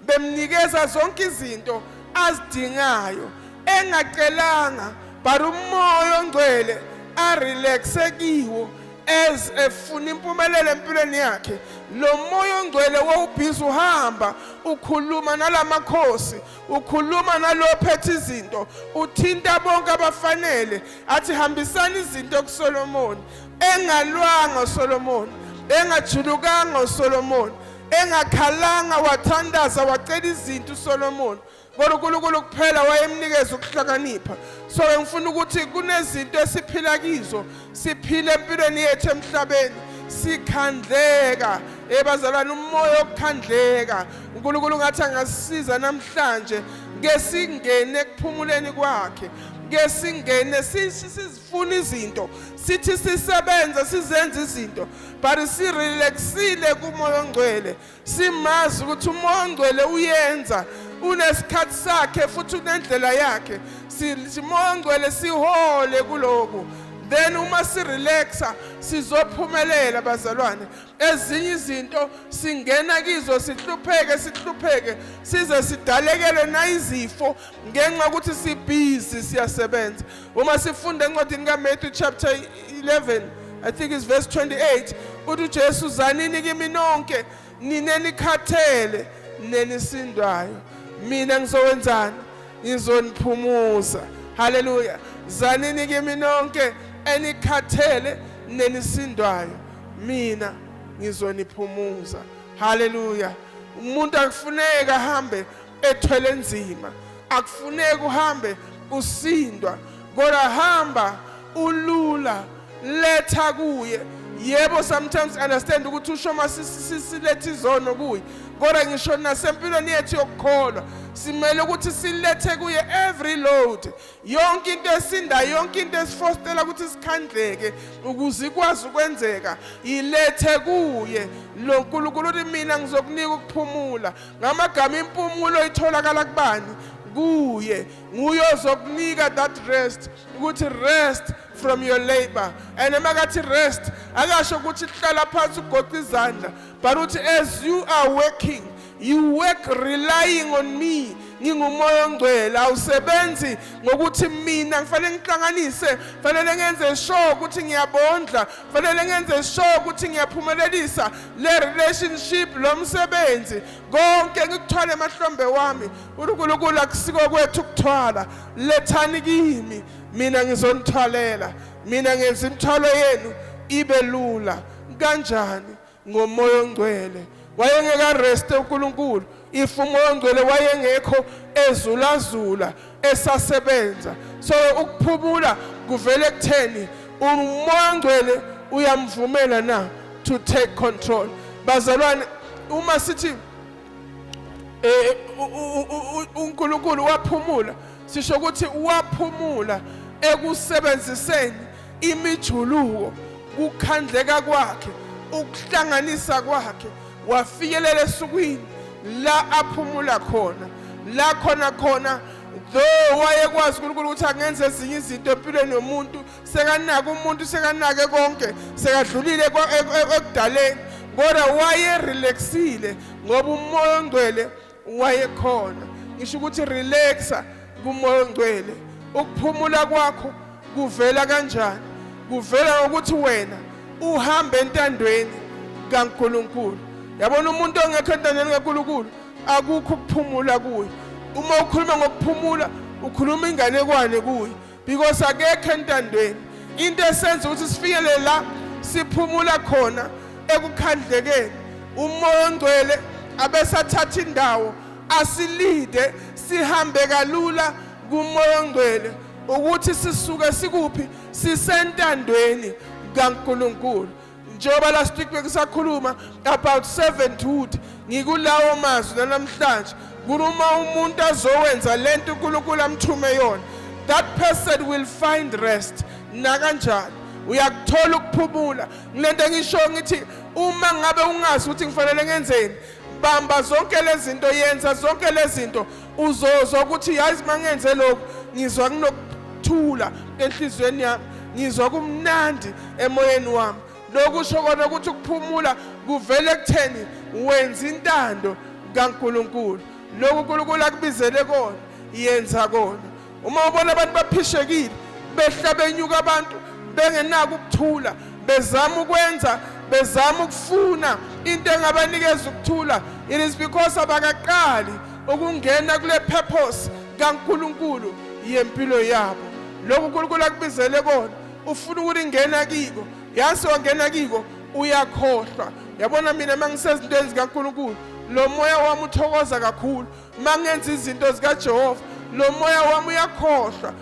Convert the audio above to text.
bemnikeza zonke izinto azidingayo engacelanga but umoya ongcwele arelaxekiwo as efuna impumelelo empilweni yakhe. Lo moya ongcwele wawubhiza uhamba ukhuluma nalamakhosi, ukhuluma nalophethe izinto, uthinta bonke abafanele athi hambisani izinto kuSolomon. Engalwanga uSolomon, engajulukanga uSolomon, engakhalanga wathandaza wacela izinto uSolomon, kodwa uNkulunkulu kuphela wayemnikeza ukuhlakanipha. So ngifuna ukuthi kunezinto esiphila kizo, siphile empilweni yethu emhlabeni sikhandleka. Bazalwane, umoya okukhandleka uNkulunkulu ngathi angasisiza namhlanje ngesingene ekuphumuleni kwakhe, ngesingene sizifuna izinto, sithi sisebenza sizenza izinto but sirelaxile kumoya ongcwele, simazi ukuthi umoya ongcwele uyenza, unesikhathi sakhe futhi unendlela yakhe. Simoya ongcwele sihole kuloko, then uma sirelaxa sizophumelela. Bazalwane, ezinye izinto singena kizo sihlupheke size sidalekele na izifo ngenxa ukuthi sibhizi siyasebenza. Uma sifunda encwadini kaMatthew chapter 11, I think it's verse 28, uthi uJesu, zanini kimi nonke ninenikhathele nenisindwayo, mina ngizowenzani? Ngizoniphumuza. Hallelujah. Zanini kimi nonke enikhathele nenisindwayo, mina ngizoniphumuza. Hallelujah. Umuntu akufuneka ahambe ethwele nzima, akufuneka uhambe usindwa, kodwa hamba ulula, letha kuye. Yebo, sometimes understand ukuthi ushoma silethe izono kuye, kodwa ngisho nasempilweni yethu yokukholwa simele ukuthi silethe kuye every load, yonke into esindayo, yonke into esifostela ukuthi sikhandleke ukuze ikwazi ukwenzeka, ilethe kuye. Lo nkulunkulu uthi mina ngizokunika ukuphumula. Ngamagama impumulo itholakala kubani? Kuye. Nguye ozokunika that rest, ukuthi rest from your labor. And emakathi rest akasho ukuthi hlala phansi ugoqa izandla, but uthi as you are working, you work relying on me. Ngingumoya ongcwele, awusebenzi ngokuthi mina kufanele ngihlanganise, kufanele ngenze sure ukuthi ngiyabondla, kufanele ngenze sure ukuthi ngiyaphumelelisa le relationship, lo msebenzi, konke ngikuthwale emahlombe wami. uNkulunkulu akusiko kwethu ukuthwala, lethani kimi mina ngizonithwalela, mina ngenza imithwalo yenu ibe lula. Kanjani? Ngomoya ongcwele. Wayengeka rest uNkulunkulu if umoya ongcwele wayengekho ezulazula esasebenza. So ukuphumula kuvele kutheni? Umoya ongcwele uyamvumela na to take control. Bazalwane, uma sithi uNkulunkulu waphumula, sisho ukuthi waphumula ekusebenziseni imijuluko, ukukhandleka kwakhe, ukuhlanganisa kwakhe, wafikelela esukwini la aphumula khona, la khona though wayekwazi uNkulunkulu ukuthi angenze ezinye izinto empilweni yomuntu, sekanaka umuntu, sekanake konke, sekadlulile ekudaleni, kodwa wayerelaxile ngoba umoya ongcwele wayekhona. Ngisho ukuthi relaxa kumoya ongcwele. Ukuphumula kwakho kuvela kanjani? Kuvela ngokuthi wena uhambe entandweni kaNkulunkulu. Yabona umuntu ongekho entandweni kaNkulunkulu akukho ukuphumula kuye. Uma ukhuluma ngokuphumula ukhuluma inganekwane kuye, because akekho entandweni. Into esenza ukuthi sifikele la siphumula khona ekukhandlekeni, umoya ongcwele abesathatha indawo, asilide sihambe kalula kumoya ongcwele, ukuthi sisuke sikuphi? Sisentandweni kaNkulunkulu. Njengoba last week bekusakhuluma about servanthood, ngikulawo mazwi namhlanje kuruma umuntu azowenza lento uNkulunkulu amthume yona, that person will find rest. Na kanjani uyakuthola ukuphumula. Ngilento ngisho ngithi uma ngabe ungazi ukuthi ngifanele ngenzeni, bamba zonke lezi zinto, yenza zonke lezi zinto, uzozwa ukuthi yazi mangenze lokho ngizwa kunokuthula enhlizweni yami, ngizwa kumnandi emoyeni wami. Lokusho kona ukuthi ukuphumula kuvele kutheni? Wenza intando kaNkulunkulu. Lokhu uNkulunkulu akubizele kona yenza kona. Uma ubona abantu baphishekile behla benyuka abantu bengenako ukuthula bezama ukwenza bezama ukufuna into engabanikeza ukuthula, it is because abakaqali ukungena kule purpose kaNkulunkulu yempilo yabo. Lokhu uNkulunkulu akubizele kona ufuna ukuthi ngena kiko, yazi wangena kiko uyakhohlwa. Yabona mina mangisezintweni zikaNkulunkulu lo moya wami uthokoza kakhulu, mangenza izinto zikaJehova lo moya wami uyakhohlwa